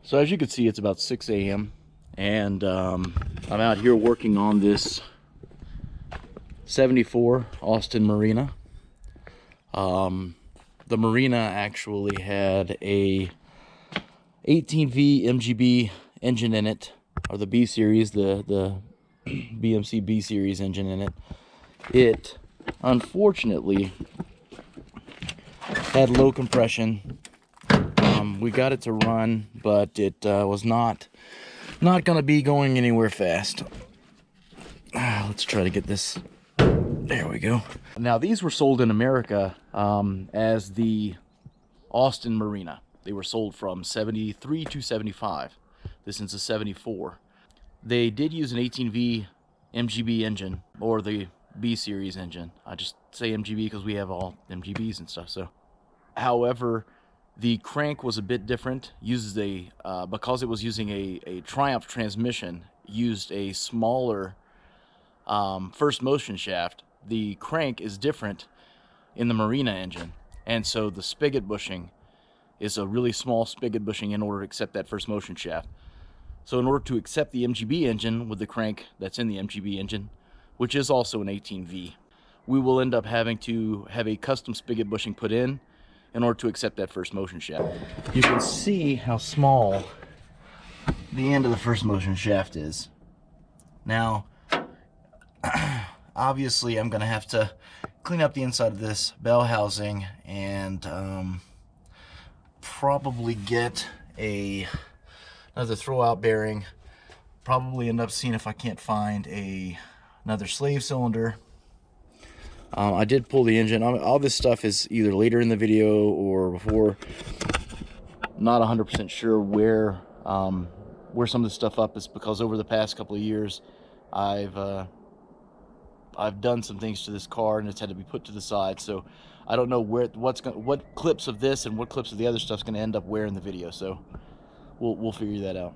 So as you can see, it's about 6 a.m. and I'm out here working on this 74 Austin Marina. The Marina actually had a 18V MGB engine in it, or the B series, the BMC B series engine in it. It unfortunately had low compression. We got it to run, but it was not going to be going anywhere fast. Let's try to get this. There we go. Now these were sold in America as the Austin Marina. They were sold from 73 to 75. This is a 74. They did use an 18V MGB engine, or the B series engine. I just say MGB because we have all MGBs and stuff. So, however, the crank was a bit different. Uses a because it was using a Triumph transmission, used a smaller first motion shaft. The crank is different in the Marina engine, and so the spigot bushing is a really small spigot bushing in order to accept that first motion shaft. So in order to accept the MGB engine with the crank that's in the MGB engine, which is also an 18V, we will end up having to have a custom spigot bushing put in order to accept that first motion shaft. You can see how small the end of the first motion shaft is. Now, obviously I'm going to have to clean up the inside of this bell housing and probably get another throwout bearing. Probably end up seeing if I can't find another slave cylinder. I did pull the engine. All this stuff is either later in the video or before. Not 100% sure where some of the stuff up is, because over the past couple of years I've done some things to this car and it's had to be put to the side. So I don't know what clips of this and what clips of the other stuff's going to end up where in the video. So we'll figure that out.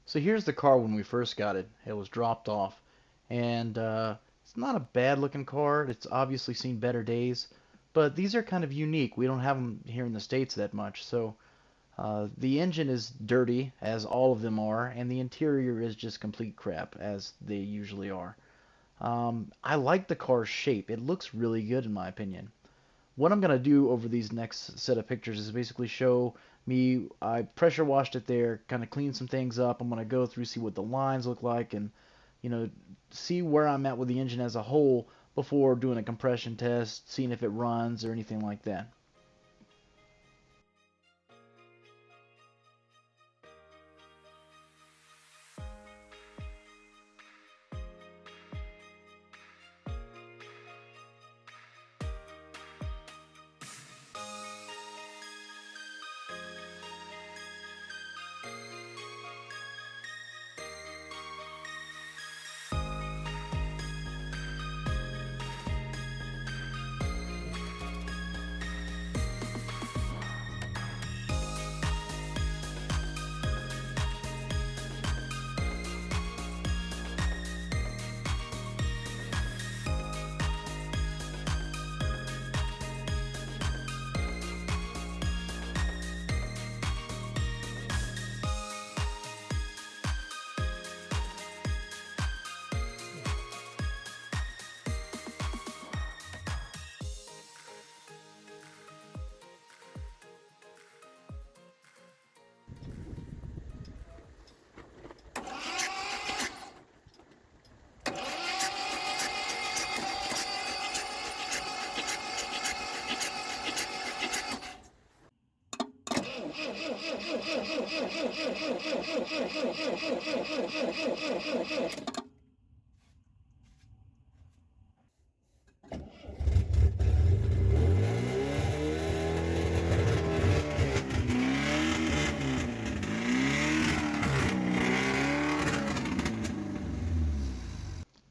So here's the car when we first got it. It was dropped off, and it's not a bad looking car. It's obviously seen better days, but these are kind of unique. We don't have them here in the States that much. So the engine is dirty, as all of them are, and the interior is just complete crap, as they usually are. I like the car's shape. It looks really good in my opinion. What I'm going to do over these next set of pictures is basically show me, I pressure washed it there, kind of clean some things up. I'm going to go through, see what the lines look like, and see where I'm at with the engine as a whole before doing a compression test, seeing if it runs or anything like that.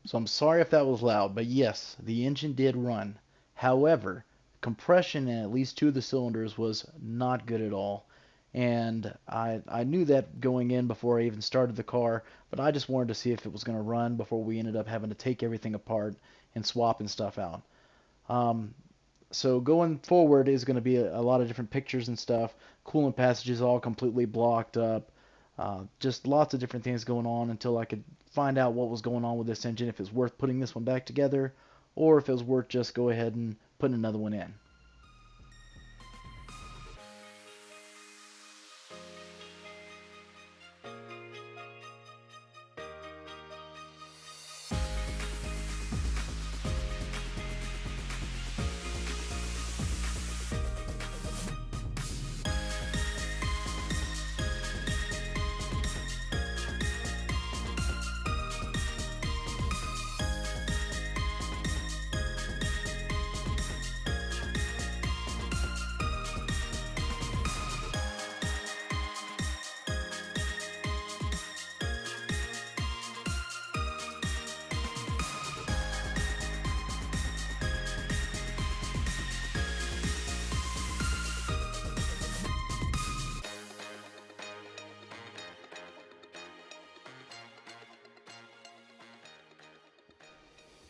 So I'm sorry if that was loud, but yes, the engine did run. However, compression in at least two of the cylinders was not good at all. And I knew that going in before I even started the car, but I just wanted to see if it was going to run before we ended up having to take everything apart and swapping stuff out. Um, So going forward is going to be a lot of different pictures and stuff. Coolant passages all completely blocked up. Just lots of different things going on until I could find out what was going on with this engine, if it's worth putting this one back together, or if it was worth just go ahead and putting another one in.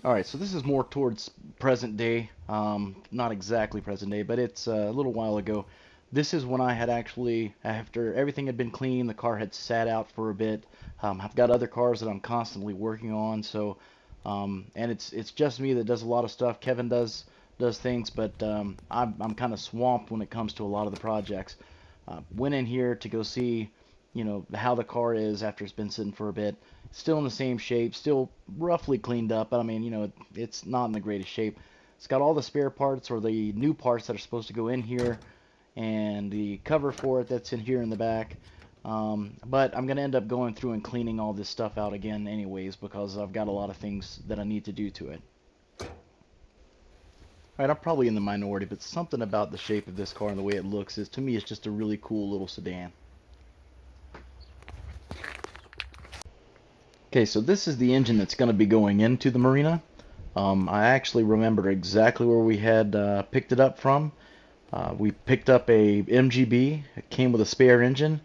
All right, so this is more towards present day. Not exactly present day, but it's a little while ago. This is when I had actually, after everything had been clean, the car had sat out for a bit. I've got other cars that I'm constantly working on, so and it's just me that does a lot of stuff. Kevin does things, but I'm kind of swamped when it comes to a lot of the projects. Went in here to go see, how the car is after it's been sitting for a bit. Still in the same shape, still roughly cleaned up, but I mean, it's not in the greatest shape. It's got all the spare parts or the new parts that are supposed to go in here, and the cover for it that's in here in the back. But I'm gonna end up going through and cleaning all this stuff out again anyways because I've got a lot of things that I need to do to it. Right, I'm probably in the minority, but something about the shape of this car and the way it looks is, to me, it's just a really cool little sedan. Okay, so this is the engine that's going to be going into the Marina. I actually remember exactly where we had picked it up from. We picked up a MGB. It came with a spare engine,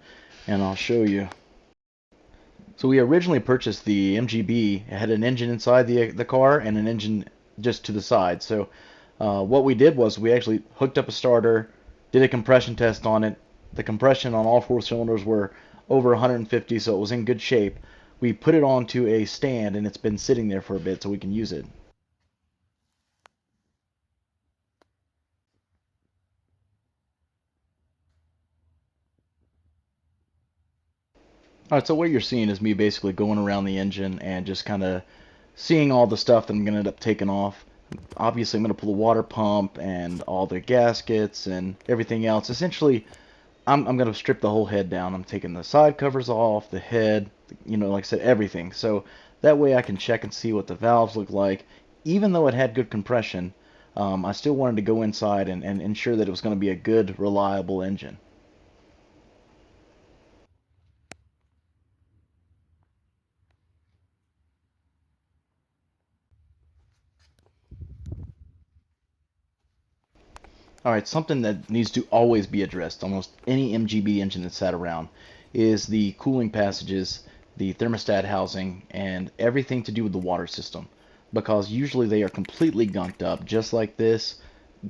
and I'll show you. So we originally purchased the MGB. It had an engine inside the car and an engine just to the side. So what we did was we actually hooked up a starter, did a compression test on it. The compression on all four cylinders were over 150, so it was in good shape. We put it onto a stand, and it's been sitting there for a bit so we can use it. All right, so what you're seeing is me basically going around the engine and just kind of seeing all the stuff that I'm going to end up taking off. Obviously, I'm going to pull the water pump and all the gaskets and everything else. Essentially, I'm going to strip the whole head down. I'm taking the side covers off, the head, like I said, everything. So that way I can check and see what the valves look like. Even though it had good compression, I still wanted to go inside and ensure that it was going to be a good, reliable engine. All right, something that needs to always be addressed, almost any MGB engine that's sat around, is the cooling passages, the thermostat housing, and everything to do with the water system. Because usually they are completely gunked up, just like this.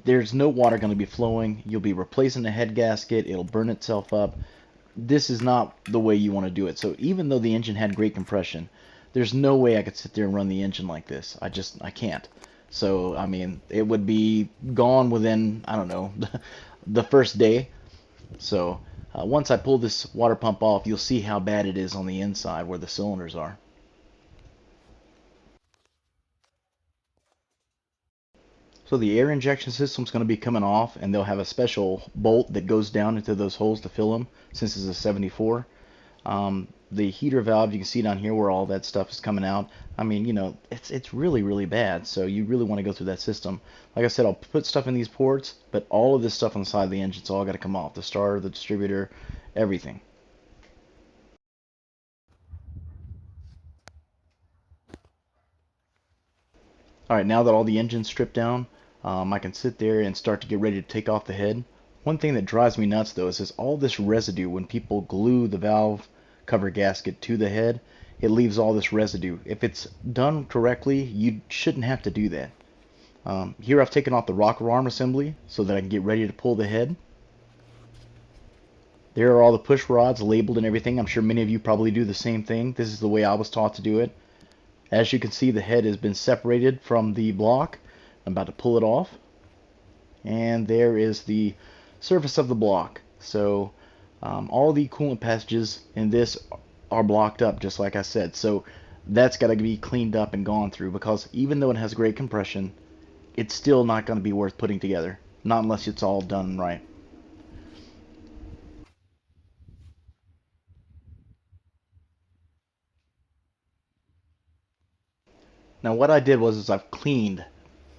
There's no water going to be flowing. You'll be replacing the head gasket, it'll burn itself up. This is not the way you want to do it. So even though the engine had great compression, there's no way I could sit there and run the engine like this. I can't. So, I mean, it would be gone within, I don't know, the first day. So, once I pull this water pump off, you'll see how bad it is on the inside where the cylinders are. So the air injection system is going to be coming off, and they'll have a special bolt that goes down into those holes to fill them, since it's a 74. The heater valve, you can see down here where all that stuff is coming out. I mean, it's really, really bad, so you really want to go through that system. Like I said, I'll put stuff in these ports, but all of this stuff on the side of the engine's all got to come off. The starter, the distributor, everything. All right, now that all the engine's stripped down, I can sit there and start to get ready to take off the head. One thing that drives me nuts though is all this residue when people glue the valve cover gasket to the head. It leaves all this residue. If it's done correctly, you shouldn't have to do that. Here I've taken off the rocker arm assembly so that I can get ready to pull the head. There are all the push rods labeled and everything. I'm sure many of you probably do the same thing. This is the way I was taught to do it. As you can see, the head has been separated from the block. I'm about to pull it off. And there is the surface of the block. So all the coolant passages in this are blocked up, just like I said. So that's got to be cleaned up and gone through, because even though it has great compression, it's still not going to be worth putting together. Not unless it's all done right. Now what I did was I've cleaned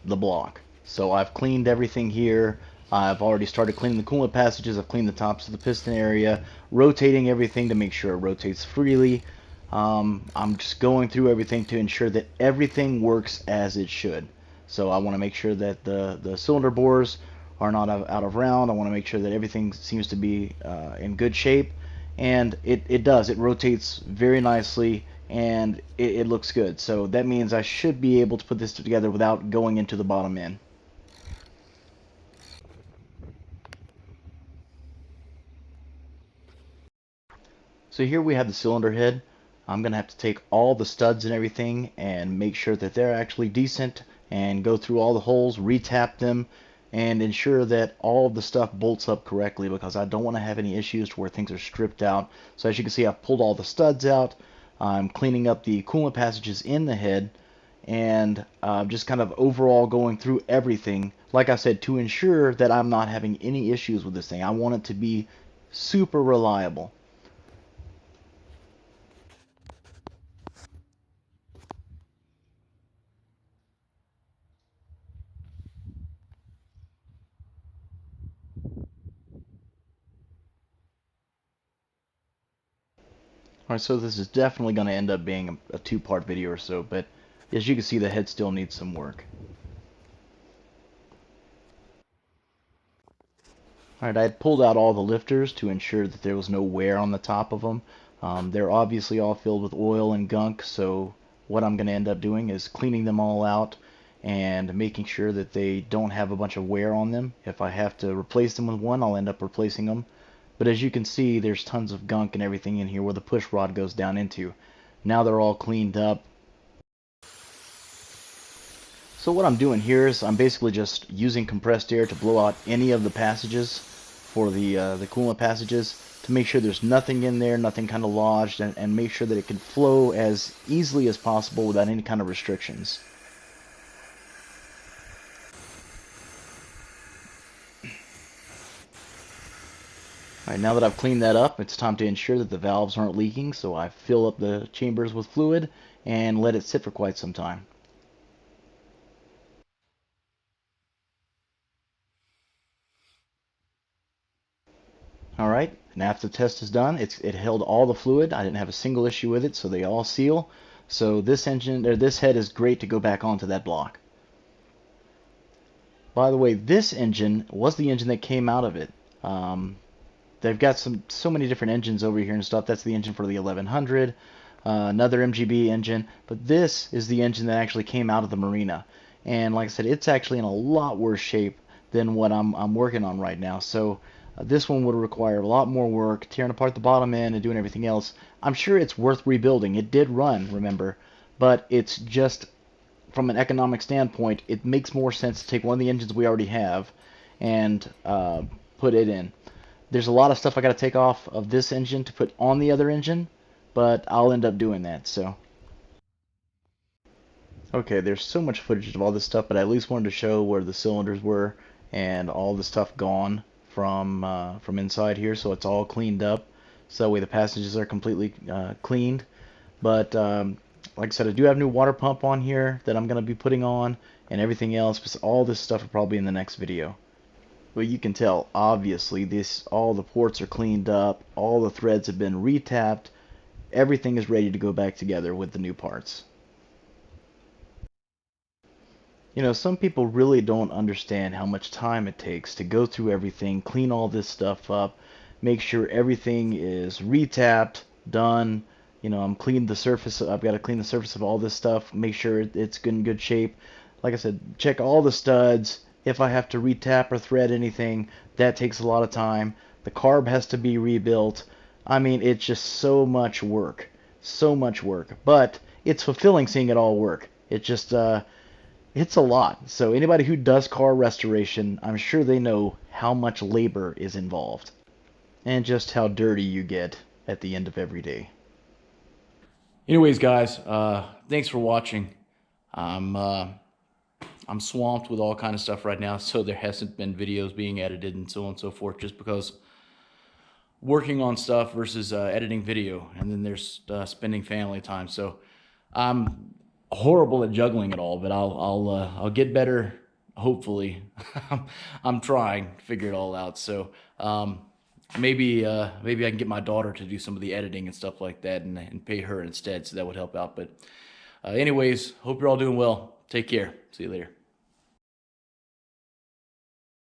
the block. So I've cleaned everything here. I've already started cleaning the coolant passages. I've cleaned the tops of the piston area, rotating everything to make sure it rotates freely. I'm just going through everything to ensure that everything works as it should. So I want to make sure that the cylinder bores are not out of round. I want to make sure that everything seems to be in good shape. And it does. It rotates very nicely, and it looks good. So that means I should be able to put this together without going into the bottom end. So here we have the cylinder head. I'm going to have to take all the studs and everything and make sure that they're actually decent, and go through all the holes, retap them, and ensure that all of the stuff bolts up correctly, because I don't want to have any issues where things are stripped out. So as you can see, I've pulled all the studs out. I'm cleaning up the coolant passages in the head, and just kind of overall going through everything, like I said, to ensure that I'm not having any issues with this thing. I want it to be super reliable. Alright, so this is definitely going to end up being a two-part video or so, but as you can see, the head still needs some work. Alright, I had pulled out all the lifters to ensure that there was no wear on the top of them. They're obviously all filled with oil and gunk, so what I'm going to end up doing is cleaning them all out and making sure that they don't have a bunch of wear on them. If I have to replace them with one, I'll end up replacing them. But as you can see, there's tons of gunk and everything in here where the push rod goes down into. Now they're all cleaned up. So what I'm doing here is I'm basically just using compressed air to blow out any of the passages for the coolant passages, to make sure there's nothing in there, nothing kind of lodged, and make sure that it can flow as easily as possible without any kind of restrictions. Alright, now that I've cleaned that up, it's time to ensure that the valves aren't leaking, so I fill up the chambers with fluid and let it sit for quite some time. Alright, and after the test is done, it held all the fluid. I didn't have a single issue with it, so they all seal. So this engine, or this head, is great to go back onto that block. By the way, this engine was the engine that came out of it. They've got so many different engines over here and stuff. That's the engine for the 1100, another MGB engine, but this is the engine that actually came out of the Marina. And like I said, it's actually in a lot worse shape than what I'm working on right now. So this one would require a lot more work, tearing apart the bottom end and doing everything else. I'm sure it's worth rebuilding. It did run, remember, but it's just, from an economic standpoint, it makes more sense to take one of the engines we already have and put it in. There's a lot of stuff I got to take off of this engine to put on the other engine, but I'll end up doing that. So, okay, there's so much footage of all this stuff, but I at least wanted to show where the cylinders were and all the stuff gone from inside here, so it's all cleaned up. So that way the passages are completely cleaned. But like I said, I do have a new water pump on here that I'm going to be putting on, and everything else. But all this stuff will probably be in the next video. Well, you can tell, obviously, all the ports are cleaned up, all the threads have been retapped, everything is ready to go back together with the new parts. You know, some people really don't understand how much time it takes to go through everything, clean all this stuff up, make sure everything is retapped, done. You know, I've got to clean the surface of all this stuff, make sure it's in good shape. like I said, check all the studs. If I have to retap or thread anything, that takes a lot of time. The carb has to be rebuilt. I mean, it's just so much work. So much work. But it's fulfilling seeing it all work. It just, it's a lot. So anybody who does car restoration, I'm sure they know how much labor is involved and just how dirty you get at the end of every day. Anyways, guys, thanks for watching. I'm uh, I'm swamped with all kind of stuff right now, so there hasn't been videos being edited and so on and so forth, just because working on stuff versus editing video, and then there's spending family time. So I'm horrible at juggling it all, but I'll get better. Hopefully, I'm trying to figure it all out. So maybe I can get my daughter to do some of the editing and stuff like that, and pay her instead. So that would help out. But anyways, hope you're all doing well. Take care. See you later.